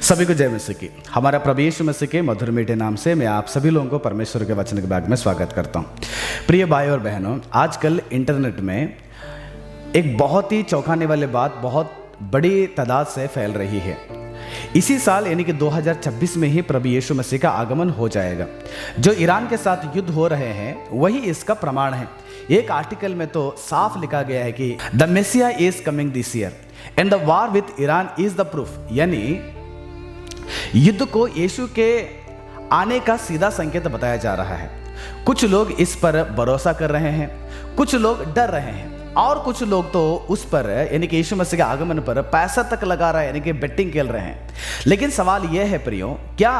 सभी को जय मसीह की। हमारा प्रभु यीशु मसीह के मधुर मीठे नाम से मैं आप सभी लोगों को परमेश्वर के वचन के भाग में स्वागत करता हूँ। प्रिय भाई और बहनों, आजकल इंटरनेट में एक बहुत ही चौंकाने वाली बात बहुत बड़ी तादाद से फैल रही है। इसी साल यानी कि 2026 में ही प्रभु यीशु मसीह का आगमन हो जाएगा। जो ईरान के साथ युद्ध हो रहे हैं वही इसका प्रमाण है। एक आर्टिकल में तो साफ लिखा गया है कि the Moesia is coming this year and the war with Iran is the proof, यानी युद्ध को यीशु के आने का सीधा संकेत बताया जा रहा है। कुछ लोग इस पर भरोसा कर रहे हैं, कुछ लोग डर रहे हैं और कुछ लोग तो उस पर यानी कि यीशु मसीह के आगमन पर पैसा तक लगा रहे हैं, यानी कि बेटिंग खेल रहे हैं। लेकिन सवाल यह है प्रियो, क्या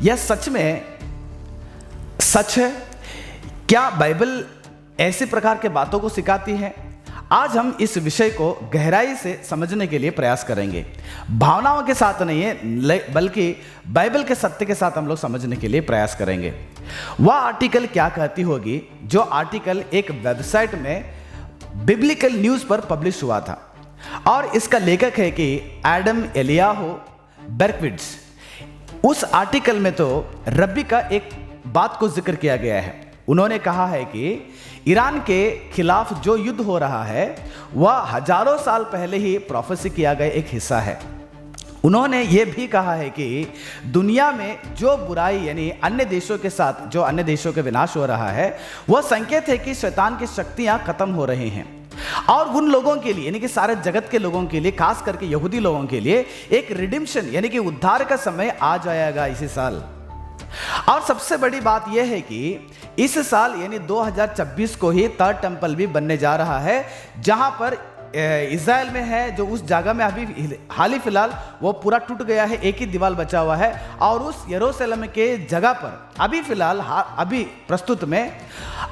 यह सच में सच है? क्या बाइबल ऐसे प्रकार के बातों को सिखाती है? आज हम इस विषय को गहराई से समझने के लिए प्रयास करेंगे। भावनाओं के साथ नहीं है, बल्कि बाइबल के सत्य के साथ हम लोग समझने के लिए प्रयास करेंगे। वह आर्टिकल क्या कहती होगी जो आर्टिकल एक वेबसाइट में बिब्लिकल न्यूज पर पब्लिश हुआ था, और इसका लेखक है कि एडम एलियाहू बर्कविट्ज। उस आर्टिकल में तो रब्बी का एक बात को जिक्र किया गया है। उन्होंने कहा है कि ईरान के खिलाफ जो युद्ध हो रहा है वह हजारों साल पहले ही प्रोफेसी किया गया एक हिस्सा है। उन्होंने ये भी कहा है कि दुनिया में जो बुराई यानी अन्य देशों के साथ जो अन्य देशों के विनाश हो रहा है वह संकेत है कि शैतान की शक्तियां खत्म हो रही हैं, और उन लोगों के लिए यानी कि सारे जगत के लोगों के लिए, खास करके यहूदी लोगों के लिए एक रिडिम्पशन यानी कि उद्धार का समय आ जाएगा इसी साल। और सबसे बड़ी बात यह है कि इस साल यानी 2026 को ही थर्ड टेंपल भी बनने जा रहा है, जहां पर इज़राइल में है, जो उस जगह में अभी हाल ही फिलहाल वो पूरा टूट गया है, एक ही दीवार बचा हुआ है। और उस यरूशलेम के जगह पर अभी फिलहाल अभी प्रस्तुत में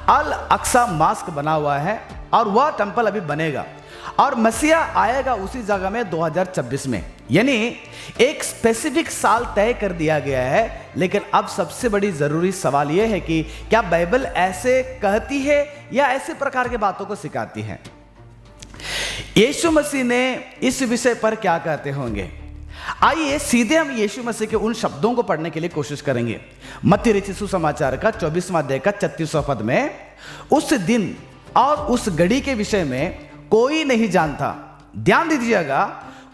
अल अक्सा मॉस्क बना हुआ है, और वह टेंपल अभी बनेगा और मसीहा आएगा उसी जगह में 2026 में। यानी एक स्पेसिफिक साल तय कर दिया गया है। लेकिन अब सबसे बड़ी जरूरी सवाल यह है कि क्या बाइबल ऐसे कहती है या ऐसे प्रकार के बातों को सिखाती है? यीशु मसीह ने इस विषय पर क्या कहते होंगे? आइए सीधे हम यीशु मसीह के उन शब्दों को पढ़ने के लिए कोशिश करेंगे। मत्ती रचित सुसमाचार का 24वां अध्याय का 36वां पद में, उस दिन और उस घड़ी के विषय में कोई नहीं जानता। ध्यान दीजिएगा,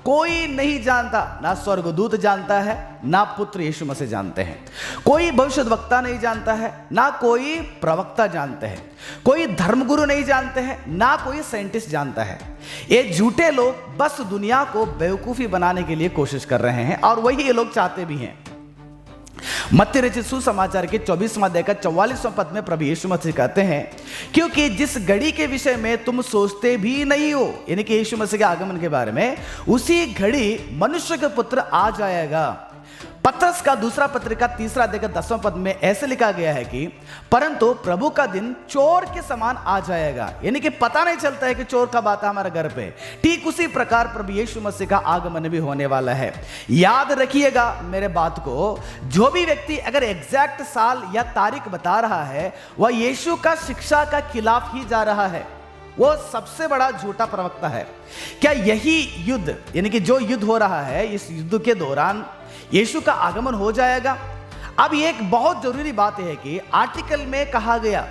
कोई नहीं जानता, ना स्वर्गदूत जानता है, ना पुत्र यीशु मसीह जानते हैं, कोई भविष्यद्वक्ता नहीं जानता है, ना कोई प्रवक्ता जानते हैं, कोई धर्मगुरु नहीं जानते हैं, ना कोई साइंटिस्ट जानता है। ये झूठे लोग बस दुनिया को बेवकूफी बनाने के लिए कोशिश कर रहे हैं, और वही ये लोग चाहते भी हैं। मत्ती रचित सुसमाचार के 24वां अध्याय का 44वां पद में प्रभु यीशु मसीह कहते हैं, क्योंकि जिस घड़ी के विषय में तुम सोचते भी नहीं हो, यानी कि यीशु मसीह के आगमन के बारे में, उसी घड़ी मनुष्य के पुत्र आ जाएगा। पत्रस का दूसरा पत्र का 3 अध्याय का 10वां पद में ऐसे लिखा गया है कि परंतु प्रभु का दिन चोर के समान आ जाएगा, यानी कि पता नहीं चलता है कि चोर कब आता है हमारे घर पे। ठीक उसी प्रकार प्रभु यीशु मसीह का आगमन भी होने वाला है। याद रखिएगा मेरे बात को, जो भी व्यक्ति अगर एग्जैक्ट साल या तारीख बता रहा है वह यीशु का शिक्षा का खिलाफ ही जा रहा है, वो सबसे बड़ा झूठा प्रवक्ता है। क्या यही युद्ध यानी कि जो युद्ध हो रहा है, इस युद्ध के दौरान यीशु का आगमन हो जाएगा? अब ये एक बहुत जरूरी बात है कि आर्टिकल में कहा गया,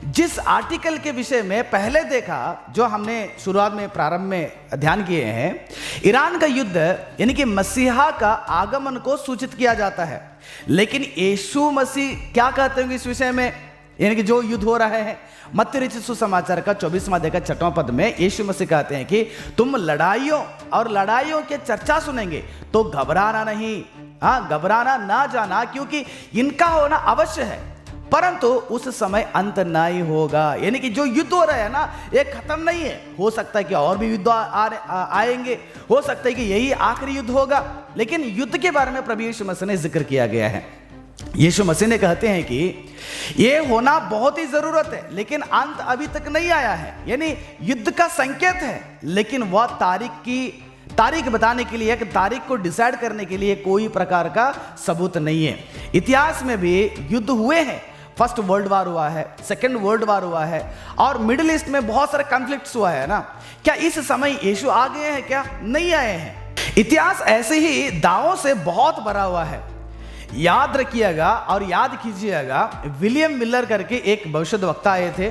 जिस आर्टिकल के विषय में पहले देखा, जो हमने शुरुआत में प्रारंभ में ध्यान किए हैं, ईरान का युद्ध यानी कि मसीहा का आगमन को सूचित किया जाता है। लेकिन यीशु मसीह क्या कहते हैं इस विषय में, यानी कि जो युद्ध हो रहा है? मत्ती रचित सुसमाचार का 24वां अध्याय का 6वां पद में यीशु मसीह कहते हैं कि तुम लड़ाइयों और लड़ाइयों के चर्चा सुनेंगे तो घबराना नहीं, घबराना ना जाना, क्योंकि इनका होना अवश्य है, परंतु उस समय अंत नहीं होगा। यानी कि जो युद्ध हो रहा है ना, ये खत्म नहीं है। हो सकता है कि और भी युद्ध आएंगे, हो सकता है कि यही आखिरी युद्ध होगा, लेकिन युद्ध के बारे में प्रभु यीशु मसीह ने जिक्र किया गया है। यीशु मसीह ने कहते हैं कि यह होना बहुत ही जरूरत है, लेकिन अंत अभी तक नहीं आया है। यानी युद्ध का संकेत है, लेकिन वह तारीख बताने के लिए, एक तारीख को डिसाइड करने के लिए कोई प्रकार का सबूत नहीं है। इतिहास में भी युद्ध हुए हैं। फर्स्ट वर्ल्ड वार हुआ है, सेकेंड वर्ल्ड वार हुआ है, और मिडिल ईस्ट में बहुत सारे कॉन्फ्लिक्ट्स हुआ है ना। क्या इस समय यीशु आ गए हैं? क्या नहीं आए हैं। इतिहास ऐसे ही दावों से बहुत भरा हुआ है। याद रखिएगा और याद कीजिएगा, विलियम मिलर करके एक भविष्यद्वक्ता आए थे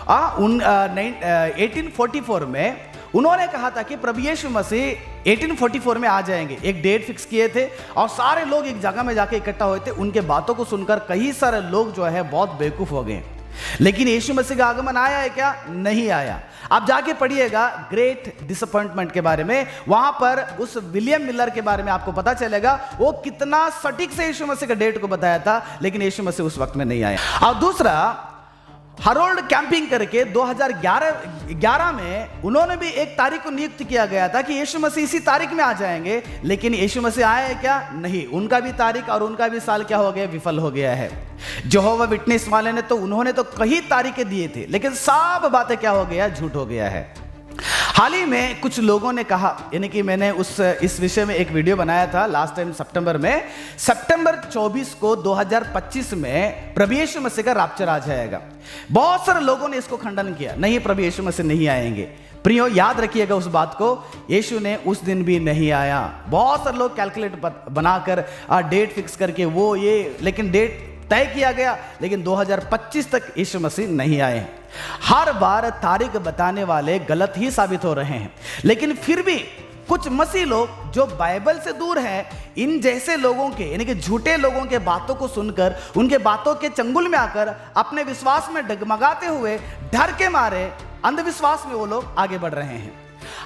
1844 में। उन्होंने कहा था कि प्रभु यीशु मसीह 1844 में आ जाएंगे। एक डेट फिक्स किए थे और सारे लोग एक जगह में जाके इकट्ठा हुए थे। उनके बातों को सुनकर कई सारे लोग जो है बहुत बेवकूफ हो गए। लेकिन यीशु मसीह का आगमन आया है क्या? नहीं आया। आप जाके पढ़िएगा ग्रेट डिसअपॉइंटमेंट के बारे में, वहां पर उस विलियम मिलर के बारे में आपको पता चलेगा वो कितना सटीक से यीशु मसीह का डेट को बताया था, लेकिन यीशु मसीह उस वक्त में नहीं आया। और दूसरा, हरोल्ड कैंपिंग करके 2011 में उन्होंने भी एक तारीख को नियुक्त किया गया था कि यीशु मसीह इसी तारीख में आ जाएंगे, लेकिन यीशु मसीह आए हैं क्या? नहीं। उनका भी तारीख और उनका भी साल क्या हो गया? विफल हो गया है। यहोवा विटनेस वाले ने तो उन्होंने तो कई तारीखें दिए थे, लेकिन सब बातें क्या हो गया? झूठ हो गया है। हाल ही में कुछ लोगों ने कहा, यानी कि मैंने इस विषय में एक वीडियो बनाया था लास्ट टाइम सितंबर में, सितंबर 24 को 2025 में प्रभु यीशु मसीह का रैप्चर आ जाएगा। बहुत सारे लोगों ने इसको खंडन किया, नहीं प्रभु यीशु मसीह नहीं आएंगे। प्रियो, याद रखिएगा उस बात को, यीशु ने उस दिन भी नहीं आया। बहुत सारे लोग कैलकुलेट बनाकर डेट फिक्स करके वो ये, लेकिन डेट तय किया गया, लेकिन 2025 तक यीशु मसीह नहीं आए। हर बार तारीख बताने वाले गलत ही साबित हो रहे हैं, लेकिन फिर भी कुछ मसीह लोग जो बाइबल से दूर हैं, इन जैसे लोगों के, यानी कि झूठे लोगों के बातों को सुनकर, उनके बातों के चंगुल में आकर अपने विश्वास में डगमगाते हुए डर के मारे अंधविश्वास में वो लोग आगे बढ़ रहे हैं।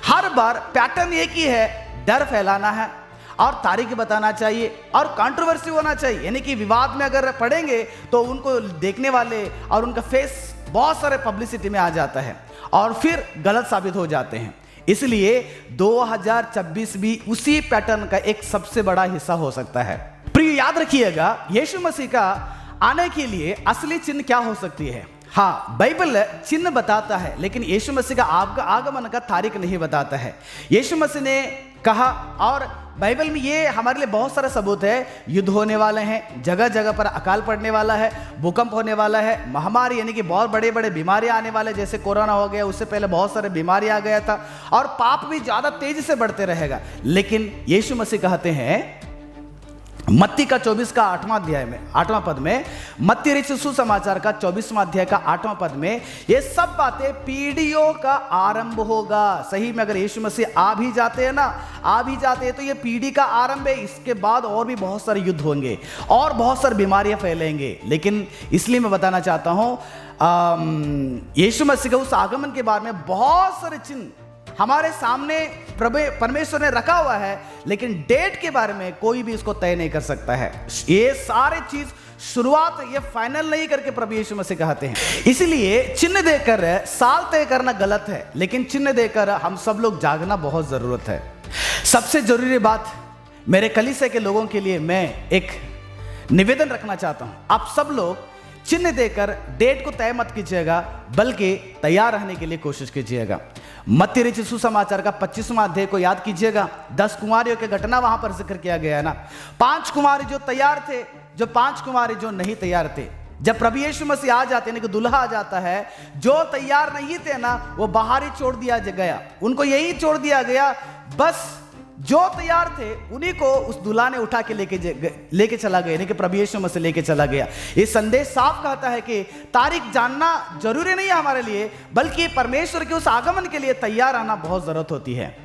हर बार पैटर्न एक ही है, डर फैलाना है और तारीख बताना चाहिए और कंट्रोवर्सी होना चाहिए, यानी कि विवाद में अगर पड़ेंगे तो उनको देखने वाले और उनका फेस बहुत सारे पब्लिसिटी में आ जाता है और फिर गलत साबित हो जाते हैं। इसलिए 2026 भी उसी पैटर्न का एक सबसे बड़ा हिस्सा हो सकता है। प्रिय, याद रखिएगा, यीशु मसीह का आने के लिए असली चिन्ह क्या हो सकती है? हाँ, बाइबल चिन्ह बताता है, लेकिन यीशु मसीह का आगमन का तारीख नहीं बताता है। यीशु मसीह ने कहा, और बाइबल में ये हमारे लिए बहुत सारा सबूत है, युद्ध होने वाले हैं, जगह जगह पर अकाल पड़ने वाला है, भूकंप होने वाला है, महामारी यानी कि बहुत बड़े बड़े बीमारियां आने वाले, जैसे कोरोना हो गया, उससे पहले बहुत सारे बीमारी आ गया था, और पाप भी ज्यादा तेजी से बढ़ते रहेगा। लेकिन यीशु मसीह कहते हैं मत्ती का 24 का 8वां अध्याय में 8वां पद में, मत्ती रचित सुसमाचार का 24वां अध्याय का 8वां पद में, ये सब बातें पीढ़ियों का आरंभ होगा। सही में अगर यीशु मसीह आ भी जाते हैं तो ये पीढ़ी का आरंभ है। इसके बाद और भी बहुत सारे युद्ध होंगे और बहुत सारी बीमारियां फैलेंगे। लेकिन इसलिए मैं बताना चाहता हूं, यीशु मसीह के उस आगमन के बारे में बहुत सारे चिन्ह हमारे सामने परमेश्वर ने रखा हुआ है, लेकिन डेट के बारे में कोई भी इसको तय नहीं कर सकता है। ये सारे चीज शुरुआत, ये फाइनल नहीं करके प्रभु यीशु मसीह कहते हैं। इसलिए चिन्ह देकर साल तय करना गलत है, लेकिन चिन्ह देकर हम सब लोग जागना बहुत जरूरत है। सबसे जरूरी बात, मेरे कलीसिया के लोगों के लिए मैं एक निवेदन रखना चाहता हूं। आप सब लोग चिन्ह देकर डेट को तय मत कीजिएगा, बल्कि तैयार रहने के लिए कोशिश कीजिएगा। मत्ती रचित सुसमाचार का 25वां अध्याय को याद कीजिएगा। 10 कुमारियों की घटना वहां पर जिक्र किया गया है ना। 5 कुमारी जो तैयार थे, जो 5 कुमारी जो नहीं तैयार थे। जब प्रभु यीशु मसीह आ जाते हैं, दुल्हा आ जाता है, जो तैयार नहीं थे ना, वो बाहर ही छोड़ दिया गया, उनको यही छोड़ दिया गया। बस जो तैयार थे उन्हीं को उस दूल्हा ने उठा के लेके चला गया, यानी कि प्रभु यीशु मसीह लेके चला गया। ये संदेश साफ कहता है कि तारीख जानना जरूरी नहीं है हमारे लिए, बल्कि परमेश्वर के उस आगमन के लिए तैयार आना बहुत जरूरत होती है।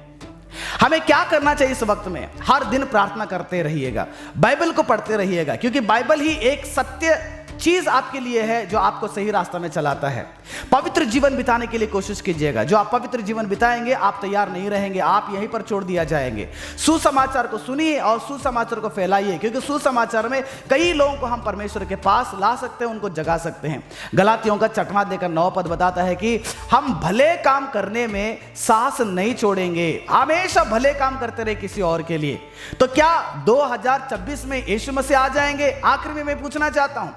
हमें क्या करना चाहिए इस वक्त में? हर दिन प्रार्थना करते रहिएगा, बाइबल को पढ़ते रहिएगा, क्योंकि बाइबल ही एक सत्य चीज आपके लिए है जो आपको सही रास्ता में चलाता है। पवित्र जीवन बिताने के लिए कोशिश कीजिएगा। जो आप पवित्र जीवन बिताएंगे, आप तैयार नहीं रहेंगे, आप यहीं पर छोड़ दिया जाएंगे। सुसमाचार को सुनिए और सुसमाचार को फैलाइए, क्योंकि सुसमाचार में कई लोगों को हम परमेश्वर के पास ला सकते हैं, उनको जगा सकते हैं। गलातियों का 6वां अध्याय का 9वां पद बताता है कि हम भले काम करने में साहस नहीं छोड़ेंगे, हमेशा भले काम करते रहे किसी और के लिए। तो क्या 2026 में यीशु मसीह आ जाएंगे? आखिर में मैं पूछना चाहता हूं,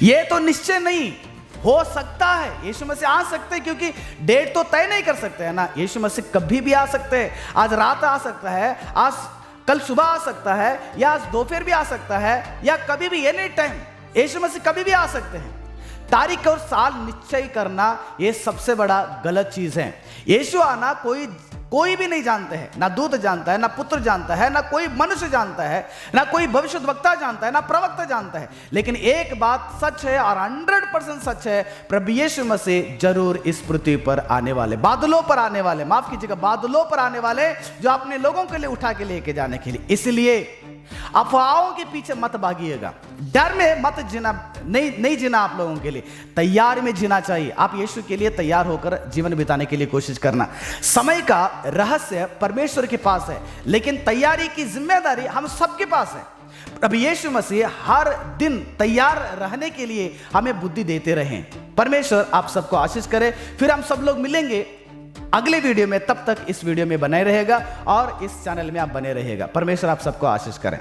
ये तो निश्चय नहीं हो सकता है। यीशु मसीह आ सकते हैं, क्योंकि डेट तो तय नहीं कर सकते है ना। यीशु मसीह कभी भी आ सकते हैं, आज रात आ सकता है, आज कल सुबह आ सकता है, या आज दोपहर भी आ सकता है, या कभी भी एनी टाइम यीशु मसीह कभी भी आ सकते हैं। तारीख और साल निश्चय करना ये सबसे बड़ा गलत चीज है। यीशु आना कोई भी नहीं जानते हैं, ना दूत जानता है, ना पुत्र जानता है, ना कोई मनुष्य जानता है, ना कोई भविष्यद्वक्ता जानता है, ना प्रवक्ता जानता है। लेकिन एक बात सच है और 100% सच है, प्रभु यीशु मसीह जरूर इस पृथ्वी पर आने वाले, बादलों पर आने वाले, माफ कीजिएगा, बादलों पर आने वाले, जो अपने लोगों के लिए उठा के लेके जाने के लिए। इसलिए अफवाहों के पीछे मत भागिएगा, डर में मत जीना, नहीं जीना आप लोगों के लिए, तैयार में जीना चाहिए। आप यीशु के लिए तैयार होकर जीवन बिताने के लिए कोशिश करना। समय का रहस्य परमेश्वर के पास है, लेकिन तैयारी की जिम्मेदारी हम सबके पास है। अब यीशु मसीह हर दिन तैयार रहने के लिए हमें बुद्धि देते रहें। परमेश्वर आप सबको आशीष करे। फिर हम सब लोग मिलेंगे अगले वीडियो में। तब तक इस वीडियो में बने रहेगा और इस चैनल में आप बने रहेगा। परमेश्वर आप सबको आशीष करें।